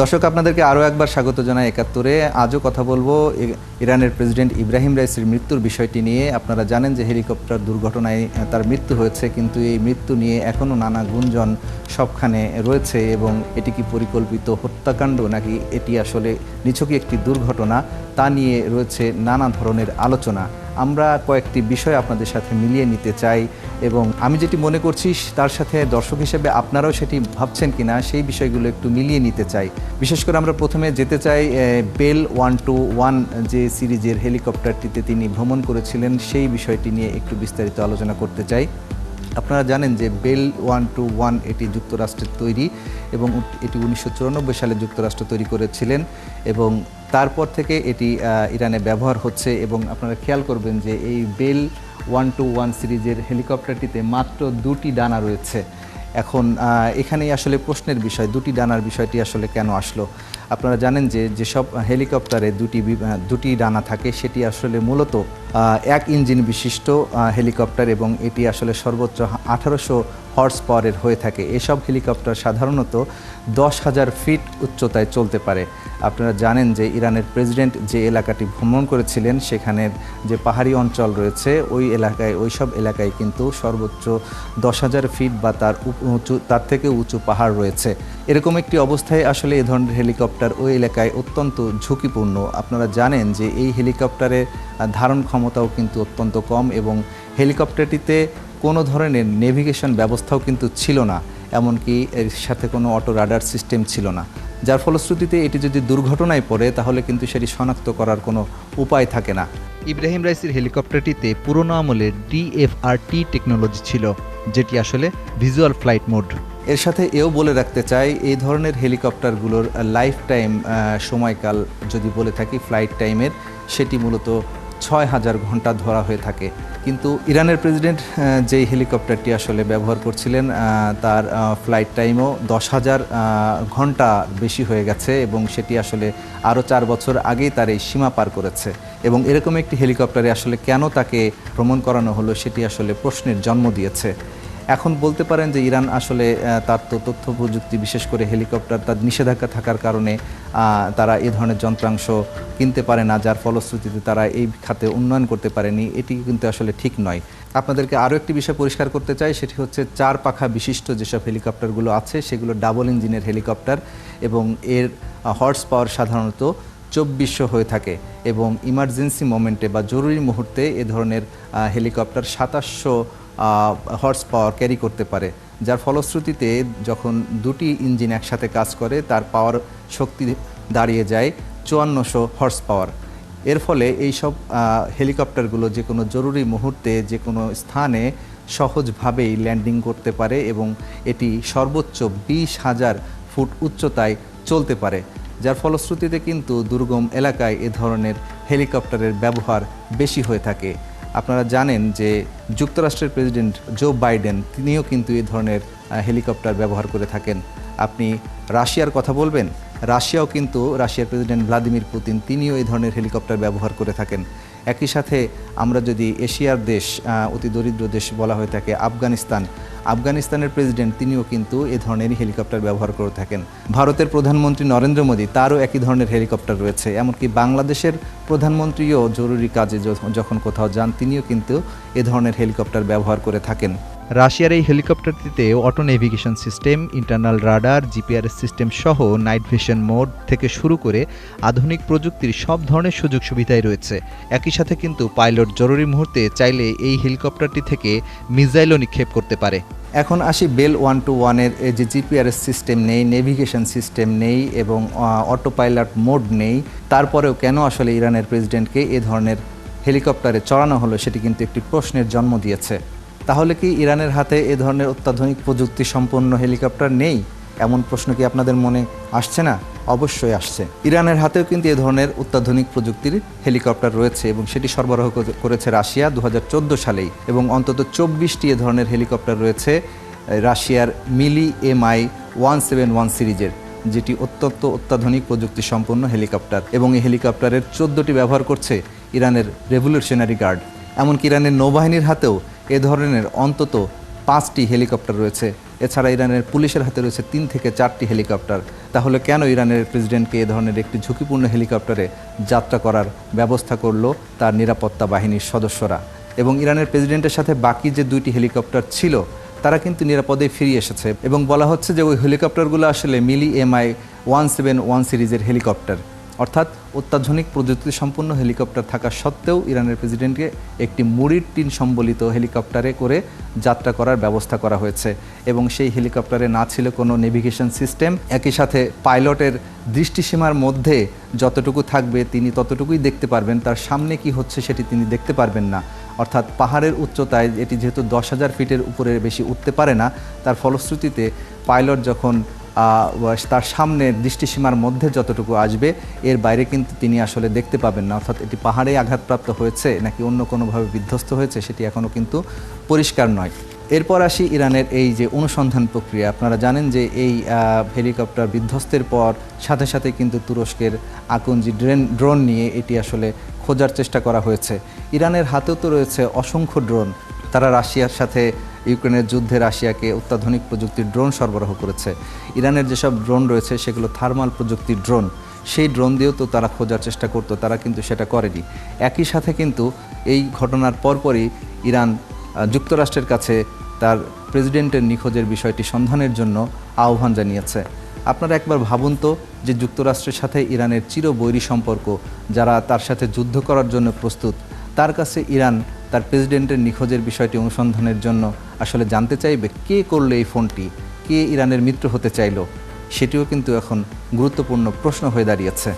দর্শক, আপনাদেরকে আরও একবার স্বাগত জানাই একাত্তরে। আজও কথা বলবো ইরানের প্রেসিডেন্ট ইব্রাহিম রাইসির মৃত্যুর বিষয়টি নিয়ে। আপনারা জানেন যে হেলিকপ্টার দুর্ঘটনায় তার মৃত্যু হয়েছে, কিন্তু এই মৃত্যু নিয়ে এখনও নানা গুঞ্জন সবখানে রয়েছে এবং এটি কি পরিকল্পিত হত্যাকাণ্ড নাকি এটি আসলে নিছকই একটি দুর্ঘটনা, তা নিয়ে রয়েছে নানা ধরনের আলোচনা। আমরা কয়েকটি বিষয় আপনাদের সাথে মিলিয়ে নিতে চাই এবং আমি যেটি মনে করছি তার সাথে দর্শক হিসেবে আপনারাও সেটি ভাবছেন কিনা সেই বিষয়গুলো একটু মিলিয়ে নিতে চাই। বিশেষ করে আমরা প্রথমে যেতে চাই বেল 121 যে সিরিজের হেলিকপ্টারটিতে তিনি ভ্রমণ করেছিলেন সেই বিষয়টি নিয়ে একটু বিস্তারিত আলোচনা করতে চাই। আপনারা জানেন যে বেল 121 এটি যুক্তরাষ্ট্রের তৈরি এবং এটি 1994 সালে যুক্তরাষ্ট্র তৈরি করেছিলেন এবং তারপর থেকে এটি ইরানে ব্যবহার হচ্ছে। এবং আপনারা খেয়াল করবেন যে এই বেল 121 সিরিজের হেলিকপ্টারটিতে মাত্র 2টি ডানা রয়েছে। এখন এখানেই আসলে প্রশ্নের বিষয়, 2টি ডানার বিষয়টি আসলে কেন আসলো। আপনারা জানেন যে যেসব হেলিকপ্টারে দুটি ডানা থাকে সেটি আসলে মূলত এক ইঞ্জিন বিশিষ্ট হেলিকপ্টার এবং এটি আসলে সর্বোচ্চ 1800 হর্স পাওয়ারের হয়ে থাকে। এসব হেলিকপ্টার সাধারণত 10,000 ফিট উচ্চতায় চলতে পারে। আপনারা জানেন যে ইরানের প্রেসিডেন্ট যে এলাকাটি ভ্রমণ করেছিলেন সেখানের যে পাহাড়ি অঞ্চল রয়েছে ওই সব এলাকায় কিন্তু সর্বোচ্চ 10,000 ফিট বা তার থেকে উঁচু পাহাড় রয়েছে। এরকম একটি অবস্থায় আসলে এ ধরনের হেলিকপ্টার ওই এলাকায় অত্যন্ত ঝুঁকিপূর্ণ। আপনারা জানেন যে এই হেলিকপ্টারের ধারণ ক্ষমতাও কিন্তু অত্যন্ত কম এবং হেলিকপ্টারটিতে কোনো ধরনের নেভিগেশন ব্যবস্থাও কিন্তু ছিল না, এমনকি এর সাথে কোনো অটো রাডার সিস্টেম ছিল না, যার ফলশ্রুতিতে এটি যদি দুর্ঘটনায় পড়ে তাহলে কিন্তু সেটি শনাক্ত করার কোনো উপায় থাকে না। ইব্রাহিম রাইসির হেলিকপ্টারটিতে পুরনো আমলের ডিএফআরটি টেকনোলজি ছিল, যেটি আসলে ভিজুয়াল ফ্লাইট মোড। এর সাথে এও বলে রাখতে চাই এই ধরনের হেলিকপ্টারগুলোর লাইফ টাইম সময়কাল যদি বলে থাকি ফ্লাইট টাইমের, সেটি মূলত 6,000 ঘন্টা ধরা হয়ে থাকে। কিন্তু ইরানের প্রেসিডেন্ট যেই হেলিকপ্টারটি আসলে ব্যবহার করছিলেন তার ফ্লাইট টাইমও 10,000 ঘন্টা বেশি হয়ে গেছে এবং সেটি আসলে আরও 4 বছর আগেই তার এই সীমা পার করেছে। এবং এরকম একটি হেলিকপ্টারে আসলে কেন তাকে ভ্রমণ করানো হলো সেটি আসলে প্রশ্নের জন্ম দিয়েছে। এখন বলতে পারেন যে ইরান আসলে তার তো তথ্য প্রযুক্তি বিশেষ করে হেলিকপ্টার তার নিষেধাজ্ঞা থাকার কারণে তারা এই ধরনের যন্ত্রাংশ কিনতে পারে না, যার ফলশ্রুতিতে তারা এই খাতে উন্নয়ন করতে পারেনি। এটি কিন্তু আসলে ঠিক নয়। আপনাদেরকে আরও একটি বিষয় পরিষ্কার করতে চাই, সেটি হচ্ছে 4 পাখা বিশিষ্ট যেসব হেলিকপ্টারগুলো আছে সেগুলো ডাবল ইঞ্জিনের হেলিকপ্টার এবং এর হর্স পাওয়ার সাধারণত 2400 হয়ে থাকে এবং ইমার্জেন্সি মোমেন্টে বা জরুরি মুহূর্তে এ ধরনের হেলিকপ্টার 2700 হর্স পাওয়ার ক্যারি করতে পারে, যার ফলশ্রুতিতে যখন দুটি ইঞ্জিন একসাথে কাজ করে তার পাওয়ার শক্তি দাঁড়িয়ে যায় 5400 হর্স পাওয়ার। এর ফলে এই সব হেলিকপ্টারগুলো যে কোনো জরুরি মুহূর্তে যে কোনো স্থানে সহজভাবেই ল্যান্ডিং করতে পারে এবং এটি সর্বোচ্চ 20,000 ফুট উচ্চতায় চলতে পারে, যার ফলশ্রুতিতে কিন্তু দুর্গম এলাকায় এ ধরনের হেলিকপ্টারের ব্যবহার বেশি হয়ে থাকে। আপনারা জানেন যে যুক্তরাষ্ট্রের প্রেসিডেন্ট জো বাইডেন তিনিও কিন্তু এই ধরনের হেলিকপ্টার ব্যবহার করে থাকেন। আপনি রাশিয়ার কথা বলবেন, রাশিয়াও কিন্তু রাশিয়ার প্রেসিডেন্ট ভ্লাদিমির পুতিন তিনিও এই ধরনের হেলিকপ্টার ব্যবহার করে থাকেন। একই সাথে আমরা যদি এশিয়ার দেশ, অতি দরিদ্র দেশ বলা হয়ে থাকে আফগানিস্তানের প্রেসিডেন্ট তিনিও কিন্তু এ ধরনেরই হেলিকপ্টার ব্যবহার করে থাকেন। ভারতের প্রধানমন্ত্রী নরেন্দ্র মোদী তারও একই ধরনের হেলিকপ্টার রয়েছে। এমনকি বাংলাদেশের প্রধানমন্ত্রীও জরুরি কাজে যখন কোথাও যান তিনিও কিন্তু এ ধরনের হেলিকপ্টার ব্যবহার করে থাকেন। রাশিয়ার এই হেলিকপ্টারটিতে auto navigation system, internal radar, GPRS system সহ নাইট ভিশন মোড থেকে শুরু করে আধুনিক প্রযুক্তির সব ধরনের সুযোগ সুবিধাই রয়েছে। একই সাথে কিন্তু পাইলট জরুরি মুহূর্তে চাইলে এই হেলিকপ্টারটি থেকে মিসাইলও নিক্ষেপ করতে পারে। এখন আসি বেল 121-এর যে জিপিআরএস সিস্টেম নেই, নেভিগেশন সিস্টেম নেই এবং অটো পাইলট মোড নেই, তারপরেও কেন আসলে ইরানের প্রেসিডেন্টকে এ ধরনের হেলিকপ্টারে চড়ানো হলো সেটি কিন্তু একটি প্রশ্নের জন্ম দিয়েছে। তাহলে কি ইরানের হাতে এ ধরনের অত্যাধুনিক প্রযুক্তি সম্পন্ন হেলিকপ্টার নেই? এমন প্রশ্ন কি আপনাদের মনে আসছে না? অবশ্যই আসছে। ইরানের হাতেও কিন্তু এ ধরনের অত্যাধুনিক প্রযুক্তির হেলিকপ্টার রয়েছে এবং সেটি সরবরাহ করেছে রাশিয়া 2014 সালেই এবং অন্তত 24টি এ ধরনের হেলিকপ্টার রয়েছে রাশিয়ার মিলি Mi-171 সিরিজের, যেটি অত্যাধুনিক প্রযুক্তি সম্পন্ন হেলিকপ্টার এবং এই হেলিকপ্টারের 14টি ব্যবহার করছে ইরানের রেভলিউশনারি গার্ড। এমনকি ইরানের নৌবাহিনীর হাতেও এ ধরনের অন্তত 5টি হেলিকপ্টার রয়েছে। এছাড়া ইরানের পুলিশের হাতে রয়েছে 3 থেকে 4টি হেলিকপ্টার। তাহলে কেন ইরানের প্রেসিডেন্টকে এ ধরনের একটি ঝুঁকিপূর্ণ হেলিকপ্টারে যাত্রা করার ব্যবস্থা করলো তার নিরাপত্তা বাহিনীর সদস্যরা? এবং ইরানের প্রেসিডেন্টের সাথে বাকি যে 2টি হেলিকপ্টার ছিল তারা কিন্তু নিরাপদে ফিরে এসেছে এবং বলা হচ্ছে যে ওই হেলিকপ্টারগুলো আসলে মিলি MI-171 সিরিজের হেলিকপ্টার, অর্থাৎ অত্যাধুনিক প্রযুক্তি সম্পন্ন হেলিকপ্টার থাকা সত্ত্বেও ইরানের প্রেসিডেন্টকে একটি মুড়ির টিন সম্বলিত হেলিকপ্টারে করে যাত্রা করার ব্যবস্থা করা হয়েছে এবং সেই হেলিকপ্টারে না ছিল কোনো নেভিগেশন সিস্টেম। একই সাথে পাইলটের দৃষ্টিসীমার মধ্যে যতটুকু থাকবে তিনি ততটুকুই দেখতে পারবেন, তার সামনে কি হচ্ছে সেটি তিনি দেখতে পারবেন না। অর্থাৎ পাহাড়ের উচ্চতায় এটি যেহেতু 10,000 ফিটের উপরে বেশি উঠতে পারে না, তার ফলশ্রুতিতে পাইলট যখন তার সামনে দৃষ্টিসীমার মধ্যে যতটুকু আসবে এর বাইরে কিন্তু তিনি আসলে দেখতে পাবেন না। অর্থাৎ এটি পাহাড়ে আঘাতপ্রাপ্ত হয়েছে নাকি অন্য কোনোভাবে বিধ্বস্ত হয়েছে সেটি এখনও কিন্তু পরিষ্কার নয়। এরপর আসি ইরানের এই যে অনুসন্ধান প্রক্রিয়া। আপনারা জানেন যে এই হেলিকপ্টার বিধ্বস্তের পর সাথে সাথে কিন্তু তুরস্কের আকনজি ড্রোন নিয়ে এটি আসলে খোঁজার চেষ্টা করা হয়েছে। ইরানের হাতেও তো রয়েছে অসংখ্য ড্রোন। তারা রাশিয়ার সাথে ইউক্রেনের যুদ্ধে রাশিয়াকে অত্যাধুনিক প্রযুক্তির ড্রোন সরবরাহ করেছে। ইরানের যেসব ড্রোন রয়েছে সেগুলো থার্মাল প্রযুক্তির ড্রোন, সেই ড্রোন দিয়েও তো তারা খোঁজার চেষ্টা করতো, তারা কিন্তু সেটা করেনি। একই সাথে কিন্তু এই ঘটনার পরপরই ইরান যুক্তরাষ্ট্রের কাছে তার প্রেসিডেন্টের নিখোঁজের বিষয়টি সন্ধানের জন্য আহ্বান জানিয়েছে। আপনারা একবার ভাবুন তো যে যুক্তরাষ্ট্রের সাথে ইরানের চিরবৈরী সম্পর্ক, যারা তার সাথে যুদ্ধ করার জন্য প্রস্তুত, তার কাছে ইরান তার প্রেসিডেন্টের নিখোঁজের বিষয়টি অনুসন্ধানের জন্য আসলে জানতে চাইবে কে করলো এই ফোনটি, কে ইরানের মিত্র হতে চাইলো, সেটিও কিন্তু এখন গুরুত্বপূর্ণ প্রশ্ন হয়ে দাঁড়িয়েছে।